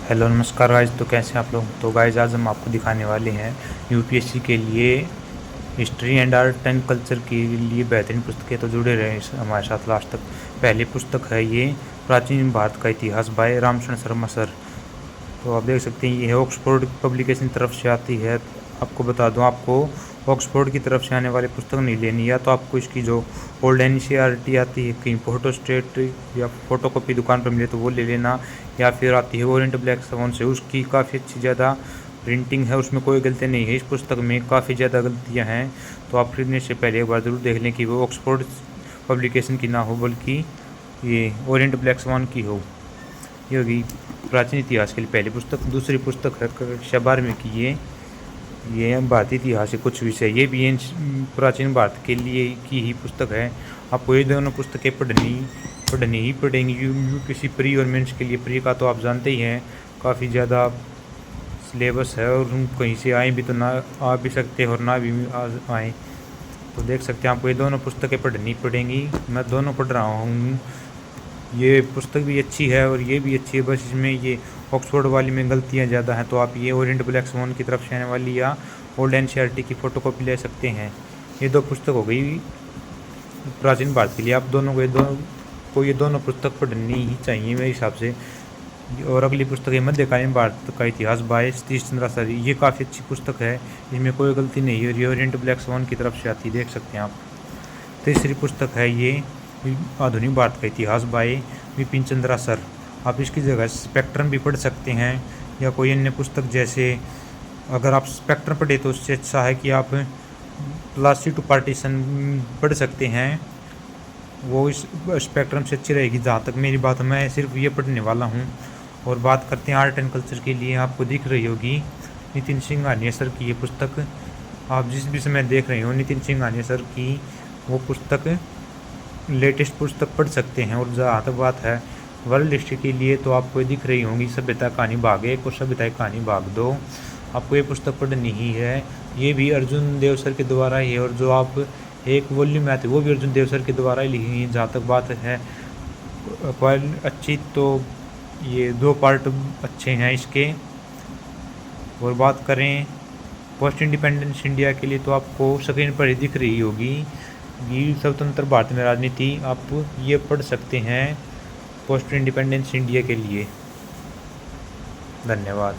Hello नमस्कार guys. तो कैसे हैं आप लोग। तो गाइज आज हम आपको दिखाने वाले हैं यूपीएससी के लिए history and art and culture के लिए बेहतरीन पुस्तकें। तो जुड़े रहे हमारे साथ लास्ट तक। पहली पुस्तक है ये प्राचीन भारत का इतिहास बाय रामशरण शर्मा सर। तो आप देख सकते हैं ये ऑक्सफोर्ड पब्लिकेशन तरफ से आती है। आपको बता दूं, आपको ऑक्सफोर्ड की तरफ से आने वाली पुस्तक नहीं लेनी, या तो आपको इसकी जो ओल्ड एनसीईआरटी आती है कहीं फोटो स्टेट या फोटो कॉपी दुकान पर मिले तो वो ले लेना, या फिर आती है ओरिएंट ब्लैक स्वन से, उसकी काफ़ी अच्छी ज़्यादा प्रिंटिंग है, उसमें कोई गलती नहीं है। इस पुस्तक में काफ़ी ज़्यादा गलतियाँ हैं, तो आप खरीदने से पहले एक बार ज़रूर देख लें कि वो ऑक्सफोर्ड पब्लिकेशन की ना हो बल्कि ये ओरिएंट ब्लैक स्वन की हो। ये होगी प्राचीन इतिहास के लिए पहली पुस्तक। दूसरी पुस्तक है कक्षा 12वीं की ये भारतीय इतिहास के कुछ विषय। ये भी प्राचीन भारत के लिए की ही पुस्तक है। आपको ये दोनों पुस्तकें पढ़नी ही पड़ेंगी। किसी प्री और मेंस के लिए। प्री का तो आप जानते ही हैं काफ़ी ज़्यादा सिलेबस है, और हम कहीं से आए भी तो ना आ भी सकते हैं और ना भी आए। तो देख सकते हैं आपको ये दोनों पुस्तकें पढ़नी पड़ेंगी। मैं दोनों पढ़ रहा हूँ। ये पुस्तक भी अच्छी है और ये भी अच्छी है, बस इसमें ये ऑक्सफोर्ड वाली में गलतियाँ ज़्यादा हैं। तो आप ये ओरिएंट ब्लैक स्वन की तरफ से आने वाली या ओल्ड एनसीईआरटी की फ़ोटो कॉपी ले सकते हैं। ये दो पुस्तक हो गई प्राचीन भारत के लिए। आप दोनों को ये दोनों पुस्तक पढ़नी ही चाहिए मेरे हिसाब से। और अगली पुस्तक है मध्यकालीन भारत का इतिहास बाय सतीश चंद्रा सर। ये काफ़ी अच्छी पुस्तक है, इसमें कोई गलती नहीं है और ये ओरिएंट ब्लैक स्वन की तरफ से आती, देख सकते हैं आप। तीसरी पुस्तक है ये आधुनिक भारत का इतिहास बाय विपिन चंद्रा सर। आप इसकी जगह स्पेक्ट्रम भी पढ़ सकते हैं या कोई अन्य पुस्तक। जैसे अगर आप स्पेक्ट्रम पढ़े तो उससे अच्छा है कि आप प्लासी टू पार्टीशन पढ़ सकते हैं, वो इस स्पेक्ट्रम से अच्छी रहेगी जहाँ तक मेरी बात। मैं सिर्फ ये पढ़ने वाला हूँ। और बात करते हैं आर्ट एंड कल्चर के लिए। आपको दिख रही होगी नितिन सिंघानिया सर की ये पुस्तक। आप जिस भी समय देख रहे हो नितिन सिंघानिया सर की वो पुस्तक लेटेस्ट पुस्तक पढ़ सकते हैं। और जहाँ तक बात है वर्ल्ड हिस्ट्री के लिए, तो आपको दिख रही होंगी सभ्यता कहानी भाग 1 और सभ्यता कहानी भाग 2। आपको ये पुस्तक पढ़नी ही है। ये भी अर्जुन देव सर के द्वारा ही है, और जो आप एक वॉल्यूम में आती है वो भी अर्जुन देव सर के द्वारा ही लिखी है। जहाँ तक बात है अच्छी, तो ये 2 पार्ट अच्छे हैं इसके। और बात करें पोस्ट इंडिपेंडेंस इंडिया के लिए, तो आपको स्क्रीन पर ही दिख रही होगी ये स्वतंत्र भारत में राजनीति। आप ये पढ़ सकते हैं पोस्ट इंडिपेंडेंस इंडिया के लिए। धन्यवाद।